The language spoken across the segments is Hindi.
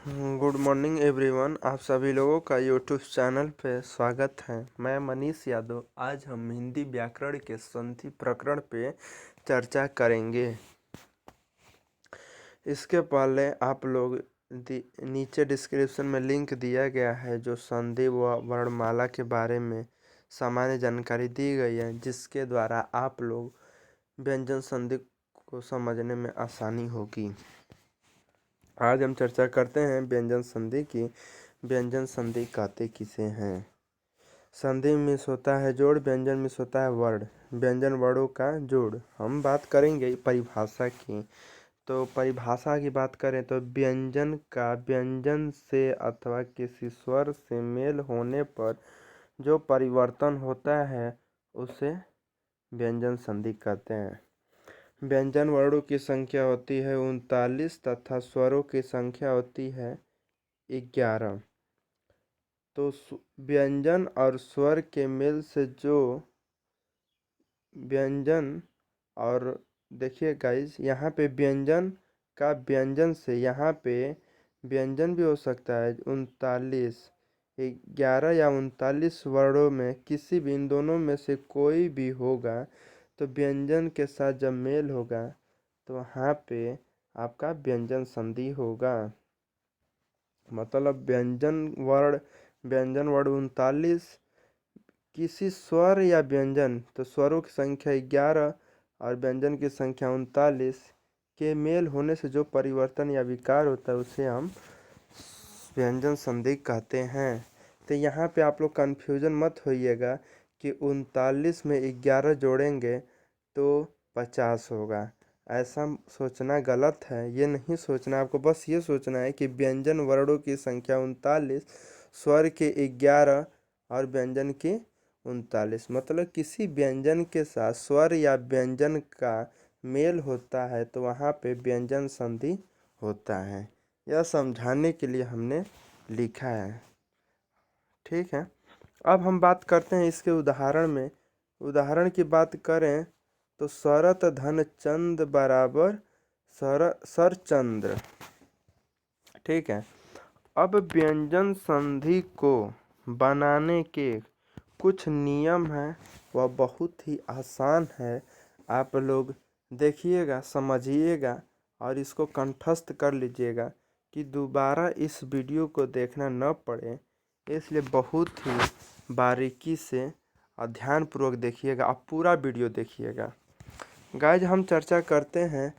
Good morning everyone. आप सभी लोगों का यूट्यूब चैनल पे स्वागत है। मैं मनीष यादव। आज हम हिंदी व्याकरण के संधि प्रकरण पे चर्चा करेंगे। इसके पहले आप लोग नीचे डिस्क्रिप्शन में लिंक दिया गया है जो संधि व वर्णमाला के बारे में सामान्य जानकारी दी गई है, जिसके द्वारा आप लोग व्यंजन संधि को समझने में आसानी होगी। आज हम चर्चा करते हैं व्यंजन संधि की। व्यंजन संधि कहते किसे हैं? संधि मीन्स होता है जोड़, व्यंजन मीन्स होता है वर्ण, व्यंजन वर्णों का जोड़। हम बात करेंगे परिभाषा की। तो परिभाषा की बात करें तो व्यंजन का व्यंजन से अथवा किसी स्वर से मेल होने पर जो परिवर्तन होता है उसे व्यंजन संधि कहते हैं। व्यंजन वर्णों की संख्या होती है 39 तथा स्वरों की संख्या होती है 11। तो व्यंजन और स्वर के मेल से जो व्यंजन, और देखिए गाइस, यहाँ पे व्यंजन का व्यंजन से, यहाँ पे व्यंजन भी हो सकता है 39, 11 या 39 वर्णों में किसी भी इन दोनों में से कोई भी होगा तो व्यंजन के साथ जब मेल होगा तो वहाँ पे आपका व्यंजन संधि होगा। मतलब व्यंजन वर्ण 39, किसी स्वर या व्यंजन, तो स्वरों की संख्या 11 और व्यंजन की संख्या 39 के मेल होने से जो परिवर्तन या विकार होता है उसे हम व्यंजन संधि कहते हैं। तो यहाँ पे आप लोग कन्फ्यूजन मत होइएगा कि 39 में 11 जोड़ेंगे तो 50 होगा। ऐसा सोचना गलत है। ये नहीं सोचना, आपको बस ये सोचना है कि व्यंजन वर्णों की संख्या 39, स्वर के 11 और व्यंजन के 39, मतलब किसी व्यंजन के साथ स्वर या व्यंजन का मेल होता है तो वहाँ पे व्यंजन संधि होता है। यह समझाने के लिए हमने लिखा है। ठीक है, अब हम बात करते हैं इसके उदाहरण में। उदाहरण की बात करें तो शरत धन चंद बराबर सरचंद्र। ठीक है, अब व्यंजन संधि को बनाने के कुछ नियम हैं, वह बहुत ही आसान है। आप लोग देखिएगा, समझिएगा और इसको कंठस्थ कर लीजिएगा कि दोबारा इस वीडियो को देखना न पड़े, इसलिए बहुत ही बारीकी से और ध्यानपूर्वक देखिएगा। आप पूरा वीडियो देखिएगा। गाइज, हम चर्चा करते हैं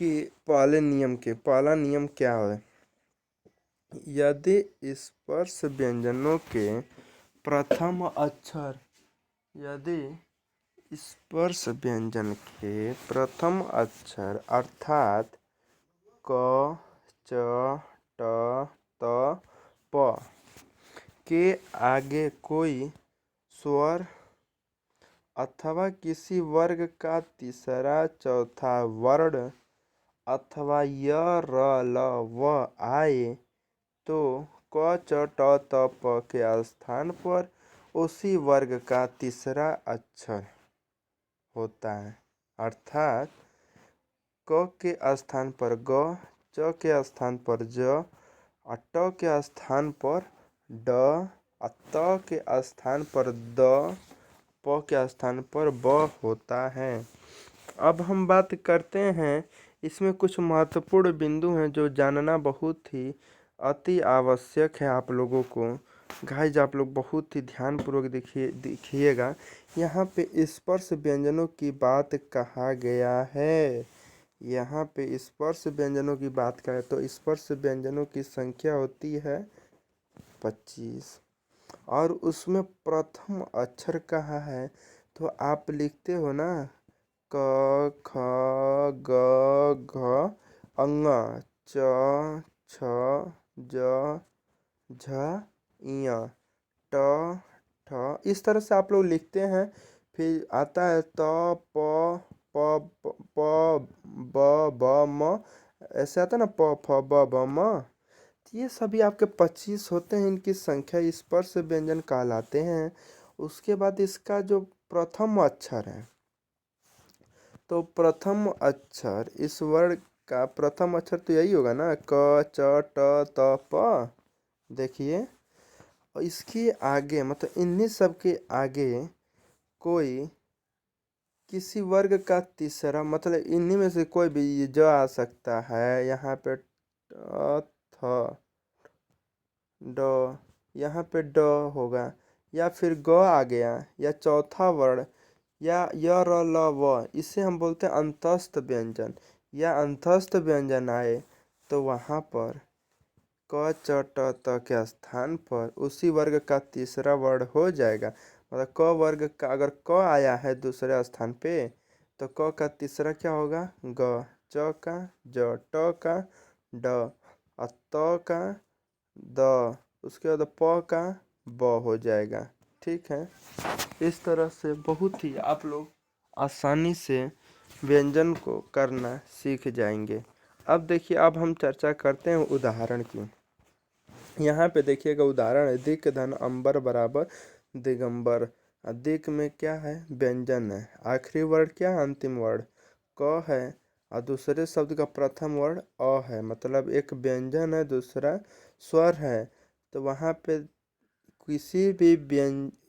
कि पहले नियम के। पहला नियम क्या है? यदि स्पर्श व्यंजनों के प्रथम अक्षर, यदि स्पर्श व्यंजन के प्रथम अक्षर अर्थात क, च, ट, त, प के आगे कोई स्वर अथवा किसी वर्ग का तीसरा चौथा वर्ण अथवा य, र, ल, व आए तो क, च, ट, त, प के स्थान पर उसी वर्ग का तीसरा अक्षर होता है। अर्थात क के स्थान पर ग, च के स्थान पर ज, ट के स्थान पर ड, त के स्थान पर द, प के स्थान पर ब होता है। अब हम बात करते हैं, इसमें कुछ महत्वपूर्ण बिंदु हैं जो जानना बहुत ही अति आवश्यक है आप लोगों को। गाइज, आप लोग बहुत ही ध्यानपूर्वक देखिएगा। यहाँ पे स्पर्श व्यंजनों की बात कहा गया है। यहाँ पे स्पर्श व्यंजनों की बात करें तो स्पर्श व्यंजनों की संख्या होती है 25 और उसमें प्रथम अक्षर कहाँ है? तो आप लिखते हो ना, क, ख, ग, घ, अंग, च, छ, ज, झ, ञ, ट, ठ, इस तरह से आप लोग लिखते हैं। फिर आता है त, प, ब, ब, म, ऐसे आता है ना, प, फ, ब, म। ये सभी आपके 25 होते हैं। इनकी संख्या स्पर्श व्यंजन कहलाते हैं। उसके बाद इसका जो प्रथम अक्षर है, तो प्रथम अक्षर इस वर्ग का प्रथम अक्षर तो यही होगा ना, क च ट त प। देखिए, और इसके आगे मतलब इन्हीं सब के आगे कोई किसी वर्ग का तीसरा, मतलब इन्हीं में से कोई भी जो आ सकता है। यहाँ पे थ ड, यहाँ पे ड होगा, या फिर ग आ गया, या चौथा वर्ण, या य र ल व, इसे हम बोलते हैं अंतस्थ व्यंजन। या अंतस्थ व्यंजन आए तो वहाँ पर क च ट त के स्थान पर उसी वर्ग का तीसरा वर्ण हो जाएगा। मतलब क वर्ग का अगर क आया है दूसरे स्थान पे, तो क का तीसरा क्या होगा, ग, च का ज, ट का ड, और त का द, उसके बाद प का ब हो जाएगा। ठीक है, इस तरह से बहुत ही आप लोग आसानी से व्यंजन को करना सीख जाएंगे। अब देखिए, अब हम चर्चा करते हैं उदाहरण की। यहाँ पे देखिएगा उदाहरण है, दिक धन अंबर बराबर दिगंबर। दिक में क्या है, व्यंजन है, आखिरी वर्ण क्या है, अंतिम वर्ण क है, और दूसरे शब्द का प्रथम वर्ण अ है। मतलब एक व्यंजन है, दूसरा स्वर है। तो वहाँ पे किसी भी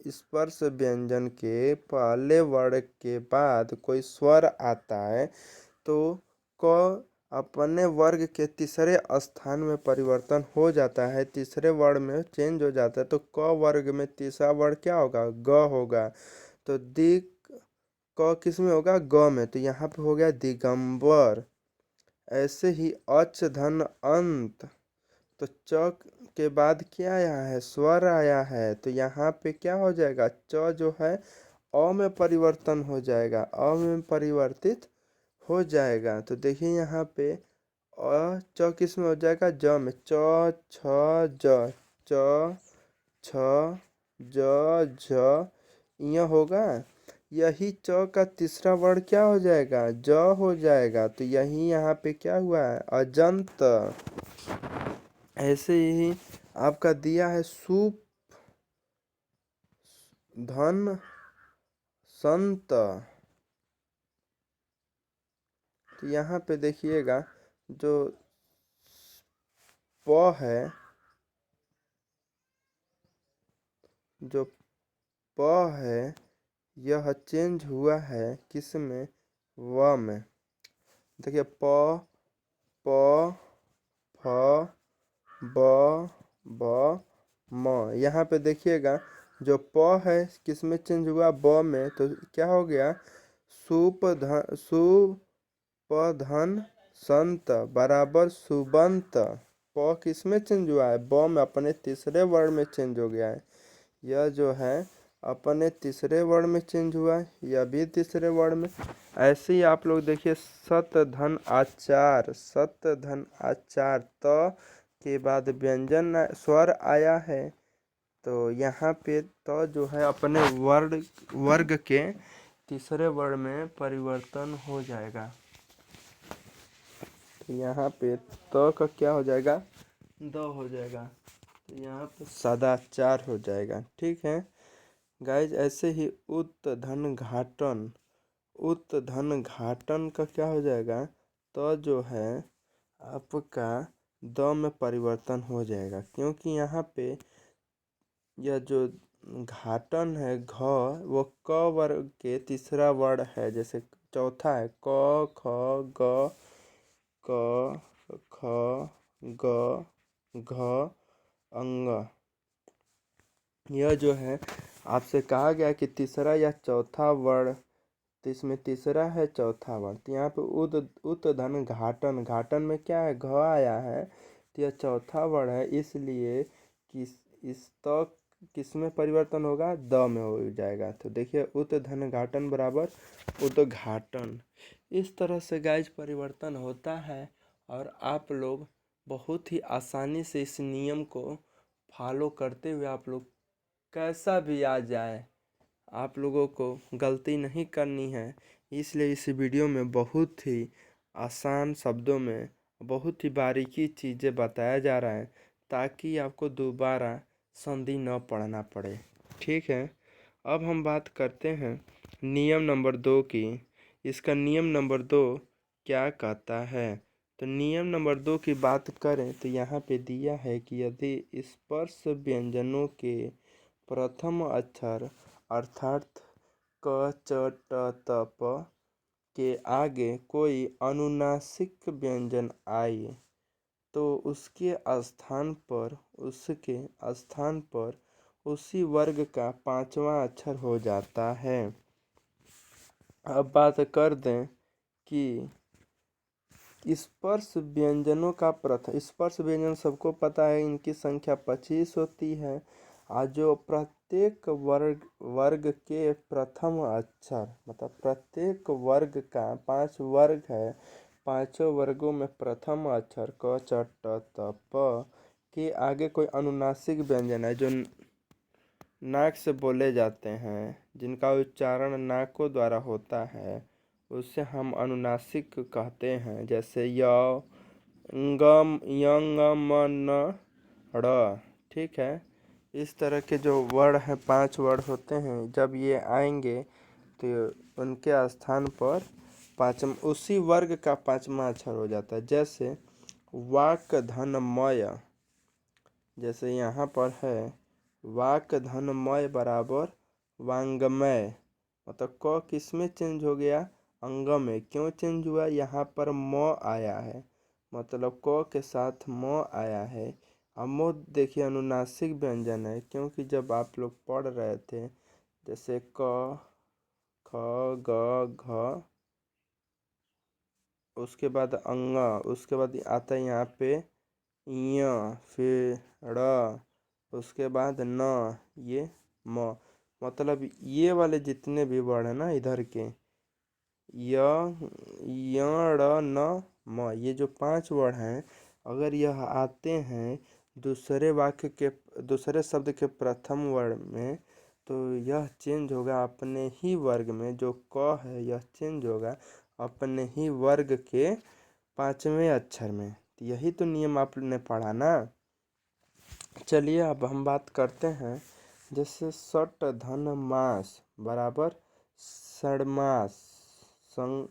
स्पर्श व्यंजन के पहले वर्ण के बाद कोई स्वर आता है तो क अपने वर्ग के तीसरे स्थान में परिवर्तन हो जाता है, तीसरे वर्ण में चेंज हो जाता है। तो क वर्ग में तीसरा वर्ण क्या होगा, ग होगा। तो दिक क किस में होगा, ग में, तो यहाँ पे हो गया दिगंबर। ऐसे ही अच धन अंत, तो च के बाद क्या आया है, स्वर आया है, तो यहाँ पे क्या हो जाएगा, च जो है अ में परिवर्तन हो जाएगा, अ में परिवर्तित हो जाएगा। तो देखिए यहाँ पे अ च किस में हो जाएगा, ज में, च छ ज, च छ ज झ, यह होगा। यही च का तीसरा वर्ण क्या हो जाएगा, ज हो जाएगा। तो यही यहाँ पे क्या हुआ है, अजंत। ऐसे ही आपका दिया है सुप धन संत। तो यहाँ पे देखिएगा जो प है, जो प है यह चेंज हुआ है किस में, व में। देखिए प प फ ब ब म, यहाँ पे देखिएगा जो प है किस में चेंज हुआ, ब में। तो क्या हो गया, सुपधन संत बराबर सुबंत। प किस में चेंज हुआ है, ब में, अपने तीसरे वर्ण में चेंज हो गया है। यह जो है अपने तीसरे वर्ण में चेंज हुआ है, यह भी तीसरे वर्ण में। ऐसे ही आप लोग देखिए सत धन आचार, सत धन आचार, त के बाद व्यंजन स्वर आया है। तो यहाँ पे तो जो है अपने वर्ग के तीसरे वर्ण में परिवर्तन हो जाएगा। तो यहाँ पे तो का क्या हो जाएगा, द हो जाएगा। तो यहाँ पे सदाचार हो जाएगा। ठीक है गाइज, ऐसे ही उत धन घाटन, उत धन घाटन का क्या हो जाएगा, तो जो है आपका द में परिवर्तन हो जाएगा, क्योंकि यहाँ पे यह जो घाटन है घ, वो क वर्ग के तीसरा वर्ण है। जैसे चौथा है क ख ग, क ख ग घ अंग। यह जो है आपसे कहा गया कि तीसरा या चौथा वर्ण, तो इसमें तीसरा है चौथा वर्ण। तो यहाँ पे उत धन घाटन, घाटन में क्या है, घ आया है, तो यह चौथा वर्ण है, इसलिए कि इस तो किस में परिवर्तन होगा, द में हो जाएगा। तो देखिए उत धन घाटन बराबर उद्घाटन। इस तरह से गाइज परिवर्तन होता है, और आप लोग बहुत ही आसानी से इस नियम को फॉलो करते हुए आप लोग कैसा भी आ जाए, आप लोगों को गलती नहीं करनी है। इसलिए इस वीडियो में बहुत ही आसान शब्दों में बहुत ही बारीकी चीज़ें बताया जा रहा है, ताकि आपको दोबारा संधि न पढ़ना पड़े। ठीक है, अब हम बात करते हैं नियम नंबर 2 की। इसका नियम नंबर 2 क्या कहता है, तो नियम नंबर 2 की बात करें तो यहाँ पे दिया है कि यदि स्पर्श व्यंजनों के प्रथम अक्षर अर्थात क च ट त प के आगे कोई अनुनासिक व्यंजन आए तो उसके स्थान पर उसी वर्ग का पांचवा अक्षर हो जाता है। अब बात कर दें कि स्पर्श व्यंजनों का प्रथम स्पर्श व्यंजन सबको पता है, इनकी संख्या 25 होती है। आज जो प्रत्येक वर्ग के प्रथम अक्षर मतलब प्रत्येक वर्ग का 5 वर्ग है, पांचों वर्गों में प्रथम अक्षर क च ट त प के आगे कोई अनुनासिक व्यंजन है जो नाक से बोले जाते हैं, जिनका उच्चारण नाकों द्वारा होता है, उसे हम अनुनासिक कहते हैं। जैसे य गम यंग म न ड़। ठीक है, इस तरह के जो वर्ड हैं 5 वर्ड होते हैं, जब ये आएंगे तो उनके स्थान पर उसी वर्ग का पांचवा अक्षर हो जाता है। जैसे वाक धनमय, जैसे यहाँ पर है वाक धनमय बराबर वांगमय, मतलब क किस में चेंज हो गया, अंग में। क्यों चेंज हुआ, यहाँ पर म आया है, मतलब क के साथ म आया है। अब म देखिए अनुनासिक व्यंजन है, क्योंकि जब आप लोग पढ़ रहे थे जैसे क ख ग घ, उसके बाद अंग, उसके बाद आता है यहाँ पे य, फिर ड़, उसके बाद न, ये म। मतलब ये वाले जितने भी वर्ड है ना इधर के य ड़ न म, ये जो 5 वर्ड हैं, अगर यह आते हैं दूसरे शब्द के प्रथम वर्ड में, तो यह चेंज होगा अपने ही वर्ग में। जो क है यह चेंज होगा अपने ही वर्ग के पांचवें अक्षर में। यही तो नियम आपने पढ़ा ना। चलिए अब हम बात करते हैं, जैसे सट धन मास बराबर षडमास,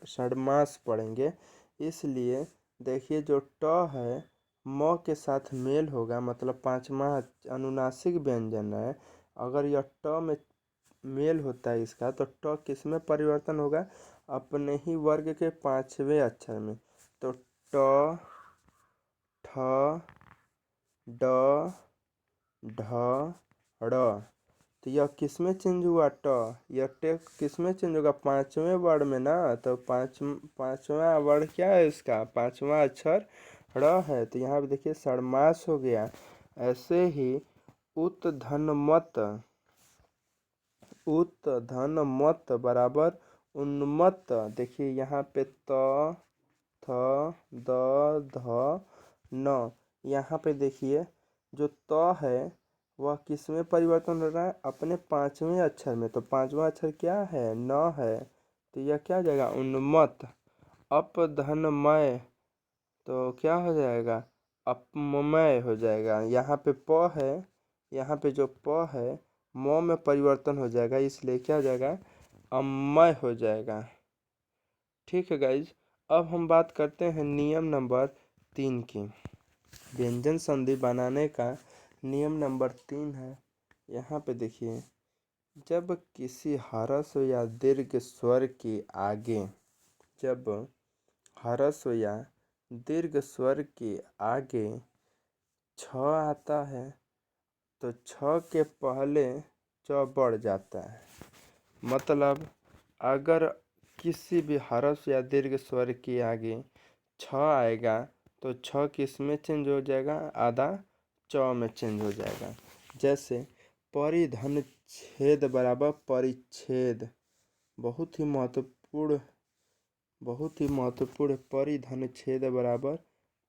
षडमास पढ़ेंगे। इसलिए देखिए जो ट है म के साथ मेल होगा, मतलब पांचवा अनुनासिक व्यंजन है। अगर यह ट में मेल होता है इसका, तो ट किस में परिवर्तन होगा, अपने ही वर्ग के पांचवें अक्षर में। तो ट ठ ड ढ ड़, तो यह किस में चेंज हुआ, ट। यह ट किस में चेंज होगा, पांचवें वर्ड में ना। तो पांचवा वर्ड क्या है, इसका पांचवा अक्षर ड़ है, तो यहाँ पे देखिए षडमास हो गया। ऐसे ही उत धन मत बराबर उन्मत्त। देखिए यहाँ पे त थ द ध न, यहाँ पे देखिए जो त है वह किस में परिवर्तन हो रहा है, अपने पांचवें अक्षर में। तो पांचवा अक्षर क्या है, न है, तो यह क्या हो जाएगा, उन्मत्त। अप धनमय, तो क्या हो जाएगा, अपमय हो जाएगा। यहाँ पे प है, यहाँ पे जो प है म में परिवर्तन हो जाएगा, इसलिए क्या हो जाएगा, अमय हो जाएगा। ठीक है गाइज, अब हम बात करते हैं नियम नंबर 3 की। व्यंजन संधि बनाने का नियम नंबर 3 है। यहाँ पे देखिए, जब किसी ह्रस्व या दीर्घ स्वर के आगे जब ह्रस्व या दीर्घ स्वर के आगे छ आता है, तो छ के पहले च बढ़ जाता है। मतलब अगर किसी भी ह्रस्व या दीर्घ स्वर के आगे छ आएगा, तो छ किस में चेंज हो जाएगा, आधा च में चेंज हो जाएगा। जैसे परिधन छेद बराबर परिच्छेद, बहुत ही महत्वपूर्ण परिधन छेद बराबर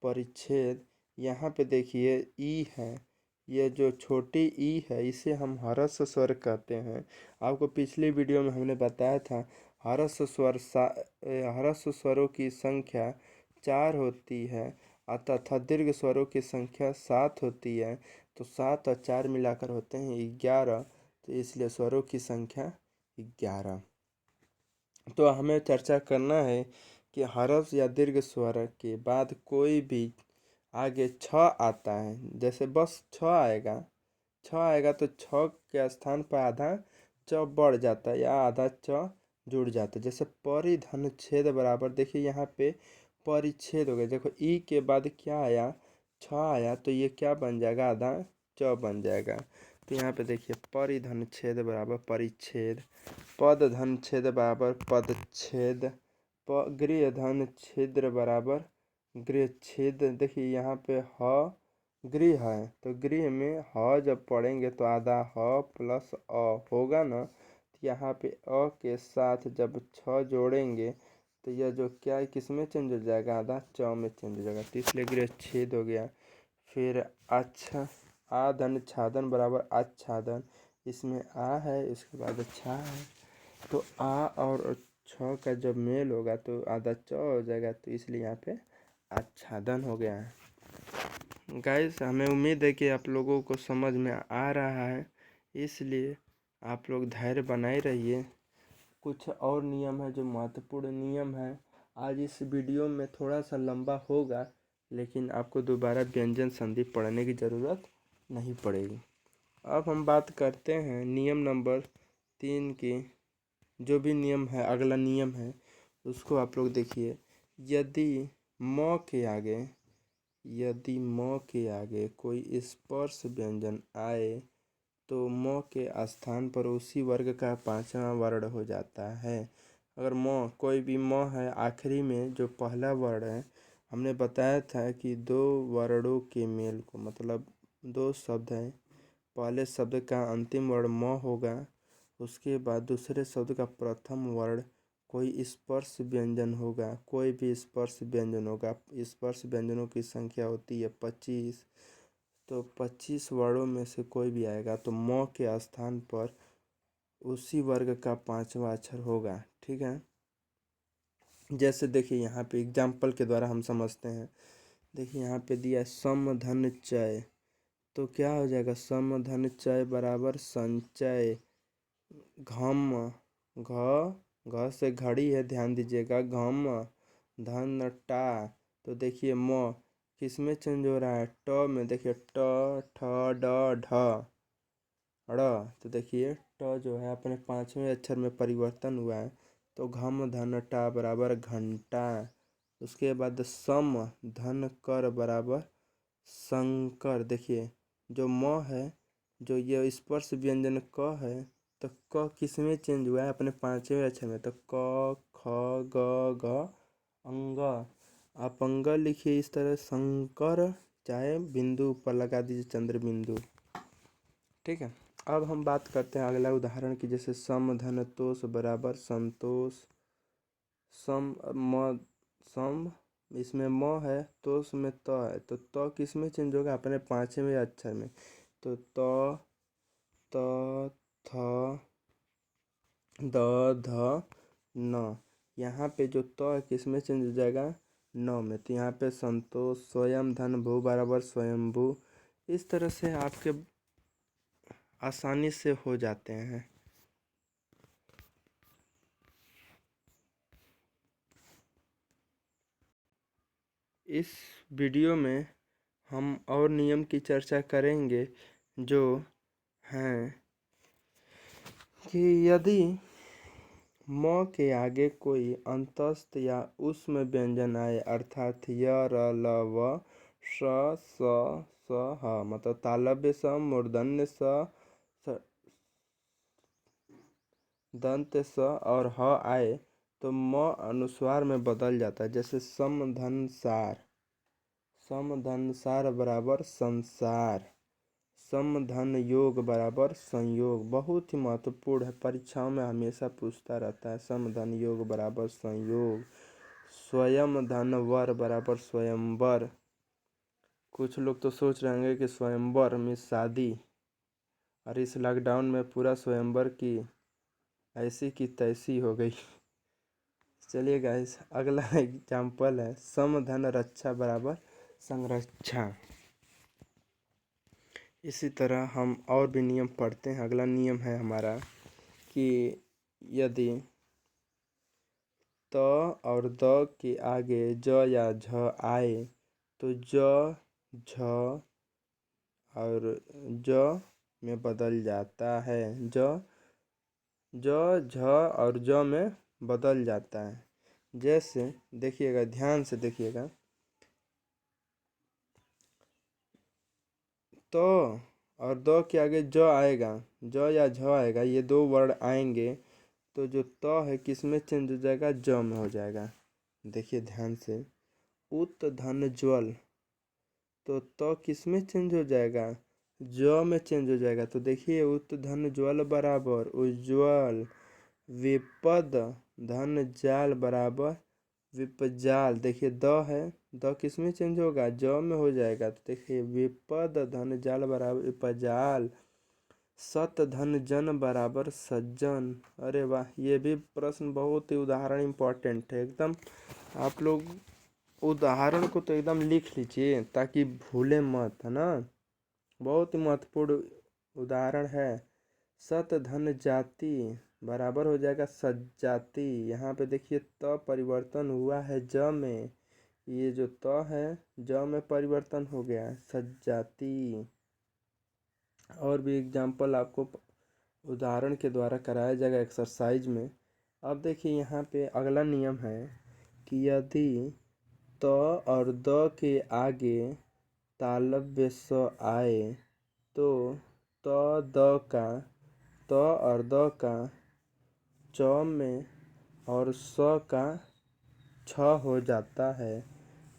परिच्छेद। यहाँ पे देखिए ई है, ये जो छोटी ई है इसे हम ह्रस्व स्वर कहते हैं। आपको पिछली वीडियो में हमने बताया था ह्रस्व स्वरों की संख्या 4 होती है तथा दीर्घ स्वरों की संख्या 7 होती है। तो 7 और 4 मिलाकर होते हैं 11, तो इसलिए स्वरों की संख्या 11। तो हमें चर्चा करना है कि ह्रस्व या दीर्घ स्वर के बाद कोई भी आगे छ आता है, जैसे बस छ आएगा तो छ के स्थान पर आधा च बढ़ जाता है या आधा च जुड़ जाता है। जैसे परिधन छेद बराबर, देखिए यहाँ पे परिच्छेद हो गया। देखो ई के बाद क्या आया, छ आया, तो ये क्या बन जाएगा, आधा च बन जाएगा। तो यहाँ पे देखिए परिधन छेद बराबर परिच्छेद, पद धन छेद बराबर पदच्छेद, गृह धन छिद्र बराबर गृह छेद। देखिए यहाँ पे ह गृह है तो गृह में ह जब पढ़ेंगे तो आधा ह प्लस अ होगा ना, तो यहाँ पे अ के साथ जब छ जोड़ेंगे तो यह जो क्या है किस में चेंज हो जाएगा, आधा च में चेंज हो जाएगा, तो इसलिए गृह छेद हो गया। फिर अच्छा आधन छादन बराबर आच्छादन, इसमें आ है इसके बाद अच्छा है, तो आ और छ का जब मेल होगा तो आधा च हो जाएगा, तो इसलिए यहाँ पे आच्छादन हो गया है। गाइस हमें उम्मीद है कि आप लोगों को समझ में आ रहा है, इसलिए आप लोग धैर्य बनाए रहिए। कुछ और नियम है जो महत्वपूर्ण नियम है, आज इस वीडियो में थोड़ा सा लंबा होगा, लेकिन आपको दोबारा व्यंजन संधि पढ़ने की ज़रूरत नहीं पड़ेगी। अब हम बात करते हैं नियम नंबर 3 की। जो भी नियम है, अगला नियम है उसको आप लोग देखिए। यदि म के आगे कोई स्पर्श व्यंजन आए तो म के स्थान पर उसी वर्ग का पांचवा वर्ण हो जाता है। अगर म कोई भी म है आखिरी में जो पहला वर्ण है, हमने बताया था कि दो वर्णों के मेल को, मतलब दो शब्द हैं, पहले शब्द का अंतिम वर्ण म होगा, उसके बाद दूसरे शब्द का प्रथम वर्ण कोई स्पर्श व्यंजन होगा, कोई भी स्पर्श व्यंजन होगा। स्पर्श व्यंजनों की संख्या होती है 25, तो 25 वर्णों में से कोई भी आएगा तो म के स्थान पर उसी वर्ग का पांचवा अक्षर होगा। ठीक है, जैसे देखिए यहाँ पे एग्जाम्पल के द्वारा हम समझते हैं। देखिए यहाँ पे दिया है सम धन चय, तो क्या हो जाएगा, सम धन चय बराबर संचय। घम घ से घड़ी है, ध्यान दीजिएगा, घम धन टा, तो देखिए म किस में चेंज हो रहा है, ट में। देखिए ट ठ ड ढ ड़, तो देखिए ट जो है अपने पांचवें अक्षर में परिवर्तन हुआ है, तो घम धन टा बराबर घंटा। उसके बाद सम धन कर बराबर शंकर। देखिए जो म है, जो ये स्पर्श व्यंजन क है, तो क किस में चेंज हुआ है, अपने पांचवें अक्षर में, तो क ख ग घ अंग। आप अंग लिखिए इस तरह, शंकर, चाहे बिंदु ऊपर लगा दीजिए चंद्र बिंदु। ठीक है, अब हम बात करते हैं अगला उदाहरण की। जैसे सम धन तोष बराबर संतोष। सम इसमें म है, तोष में त है, तो त किस में चेंज होगा, अपने पांचवें अक्षर में, तो त थ द ध न। यहाँ पे जो त किस में चेंज हो जाएगा, न में, तो यहाँ पे संतोष। स्वयं धन भू बराबर स्वयंभू। इस तरह से आपके आसानी से हो जाते हैं। इस वीडियो में हम और नियम की चर्चा करेंगे, जो हैं कि यदि म के आगे कोई अंतस्थ या उष्म व्यंजन आए, अर्थात य र ल व श स ह, मतलब तालव्य स, मूर्धन्य स, दंत स और ह आए, तो म अनुस्वार में बदल जाता है। जैसे सम धन सार बराबर संसार। सम धन योग बराबर संयोग। बहुत ही महत्वपूर्ण है, परीक्षाओं में हमेशा पूछता रहता है, सम धन योग बराबर संयोग। स्वयं धन वर बराबर स्वयंवर। कुछ लोग तो सोच रहे होंगे कि स्वयंवर में शादी, और इस लॉकडाउन में पूरा स्वयंवर की ऐसी की तैसी हो गई। चलिए गाइस, अगला एग्जाम्पल है सम धन रक्षा बराबर संरक्षा। इसी तरह हम और भी नियम पढ़ते हैं। अगला नियम है हमारा कि यदि त और द के आगे ज या झ आए तो ज झ और ज में बदल जाता है। ज झ और ज में बदल जाता है। जैसे देखिएगा, ध्यान से देखिएगा, तो और द के आगे ज आएगा, ज या झ आएगा, ये दो वर्ड आएंगे तो जो त है किस में चेंज हो जाएगा, ज में हो जाएगा। देखिए ध्यान से, उत धन ज्वल, तो त किस में चेंज हो जाएगा, ज में चेंज हो जाएगा। तो देखिए उत धन ज्वल बराबर उज्ज्वल, विपद धन जाल बराबर विपजाल। देखिए द है, द किस में चेंज होगा, ज में हो जाएगा। तो देखिए विपद धन जाल बराबर विपजाल, सत धन जन बराबर सज्जन। अरे वाह, ये भी प्रश्न बहुत ही उदाहरण इम्पोर्टेंट है एकदम। आप लोग उदाहरण को तो एकदम लिख लीजिए ताकि भूले मत, है ना। बहुत ही महत्वपूर्ण उदाहरण है। सत धन जाति बराबर हो जाएगा सज्जाति। यहाँ पे देखिए त परिवर्तन हुआ है ज में, ये जो त है ज में परिवर्तन हो गया है सज्जाति। और भी एग्जाम्पल आपको उदाहरण के द्वारा कराया जाएगा एक्सरसाइज में। अब देखिए यहाँ पे अगला नियम है कि यदि त और द के आगे तालव्य स आए तो त और द का च में और स का छ हो जाता है।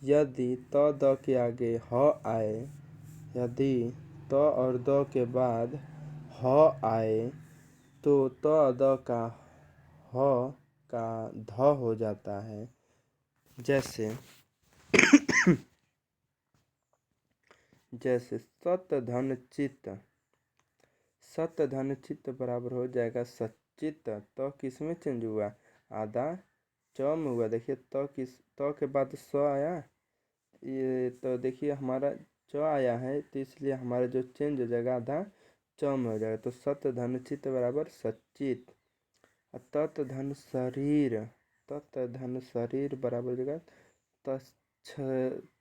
यदि त द के आगे ह आए, यदि त और द के बाद ह आए तो त द का ह का ध हो जाता है। जैसे जैसे सत धन चित, सत धन चित बराबर हो जाएगा सचित। तो किस में चेंज हुआ, आधा च में हुआ। देखिए त के बाद स आया, ये तो देखिए हमारा च आया है, तो इसलिए हमारा जो चेंज हो जाएगा आधा च में हो जाएगा। तो सत धन चित बराबर सचित। तत् धन शरीर, तत् धन शरीर बराबर हो जाएगा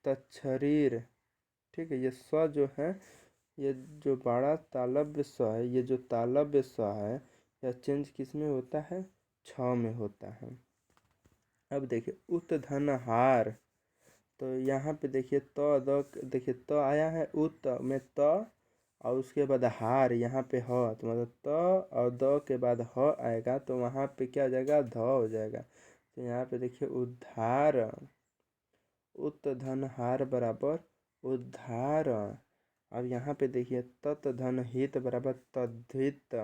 तच्छरीर। ठीक है, ये स जो है, ये जो बड़ा तालव्य स है, ये जो तालव्य स है, यह चेंज किस में होता है, छ में होता है। अब देखिए उत धन हार, तो यहाँ पे देखिए देखिए त आया है उत में त और उसके बाद हार, यहाँ पे ह, तो मतलब त और द के बाद ह आएगा तो वहाँ पे क्या हो जाएगा, ध हो जाएगा। तो यहाँ पे देखिए उद्धार, उत धन हार बराबर उद्धार। अब यहाँ पे देखिए तत् धन हित बराबर तद्धित,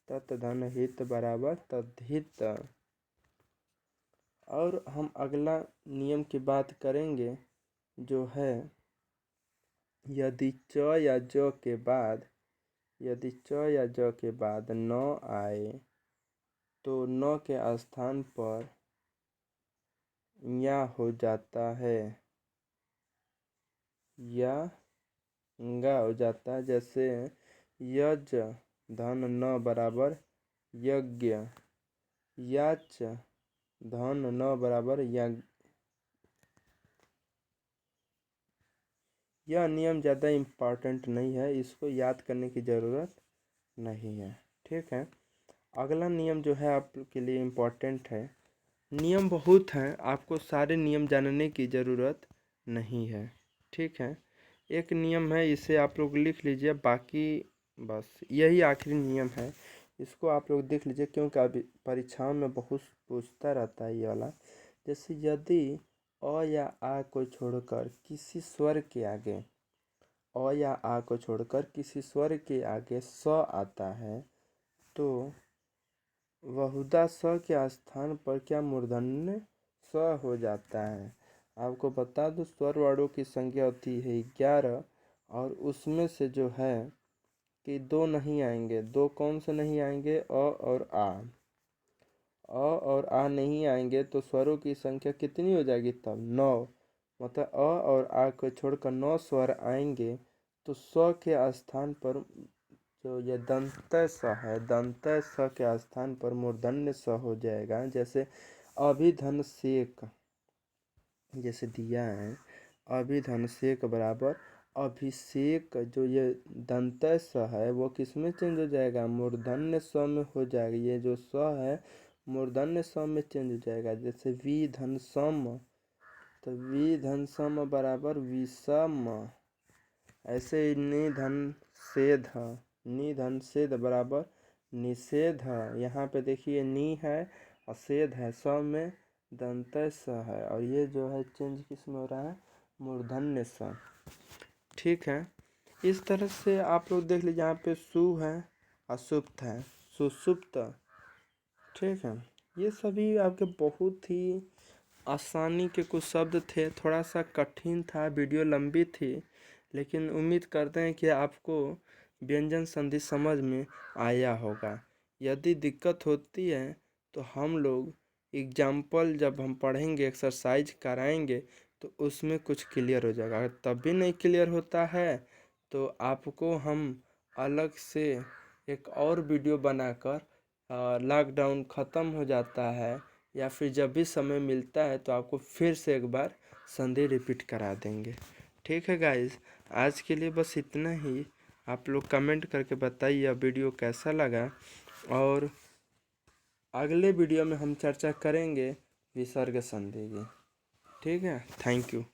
तत् धन हित बराबर तद्धित। और हम अगला नियम की बात करेंगे जो है यदि च या ज के बाद, यदि च या ज के बाद न आए तो न के स्थान पर या हो जाता है, या गा हो जाता है। जैसे यज धन न बराबर यज्ञ, याच धन न बराबर यज्ञ। यह नियम ज़्यादा इम्पॉर्टेंट नहीं है, इसको याद करने की ज़रूरत नहीं है। ठीक है, अगला नियम जो है आपके लिए इम्पोर्टेंट है। नियम बहुत हैं, आपको सारे नियम जानने की ज़रूरत नहीं है। ठीक है, एक नियम है, इसे आप लोग लिख लीजिए, बाकी बस यही आखिरी नियम है। इसको आप लोग देख लीजिए क्योंकि अभी परीक्षाओं में बहुत पूछता रहता है ये वाला। जैसे यदि अ या आ को छोड़कर किसी स्वर के आगे, अ या आ को छोड़कर किसी स्वर के आगे स आता है तो बहुधा स के स्थान पर क्या मूर्धन्य स हो जाता है। आपको बता दो स्वर वर्णों की संख्या होती है 11 और उसमें से जो है कि दो नहीं आएंगे। दो कौन से नहीं आएंगे, अ और आ। अ और आ नहीं आएंगे तो स्वरों की संख्या कितनी हो जाएगी तब, 9। मतलब अ और आ को छोड़कर 9 स्वर आएंगे तो स के स्थान पर जो ये दंत स है, दंत स के स्थान पर मूर्धन्य स हो जाएगा। जैसे अभिधनसेक जैसे दिया है, अभिधनसेक बराबर अभिषेक, जो ये दंतय स है वो किस में चेंज हो जाएगा, मूर्धन्य स में हो जाएगा। ये जो स है मूर्धन्य स में चेंज हो जाएगा। जैसे विधनसम, तो विधनसम बराबर विषम। ऐसे ही निधनसेध, निधनसेध बराबर निषेध। यहाँ पे देखिए नी है और सेध है, स में दंतय स है, और ये जो है चेंज किस में हो रहा है, मूर्धन्य स। ठीक है, इस तरह से आप लोग देख लीजिए। यहाँ पे सु है, असुप्त है, सुसुप्त। ठीक है, ये सभी आपके बहुत ही आसानी के कुछ शब्द थे। थोड़ा सा कठिन था, वीडियो लंबी थी, लेकिन उम्मीद करते हैं कि आपको व्यंजन संधि समझ में आया होगा। यदि दिक्कत होती है तो हम लोग एग्जाम्पल जब हम पढ़ेंगे, एक्सरसाइज कराएंगे, तो उसमें कुछ क्लियर हो जाएगा। अगर तब भी नहीं क्लियर होता है तो आपको हम अलग से एक और वीडियो बनाकर, लॉकडाउन ख़त्म हो जाता है या फिर जब भी समय मिलता है तो आपको फिर से एक बार संधि रिपीट करा देंगे। ठीक है गाइस, आज के लिए बस इतना ही। आप लोग कमेंट करके बताइए वीडियो कैसा लगा, और अगले वीडियो में हम चर्चा करेंगे विसर्ग संधि की। ठीक है, थैंक यू।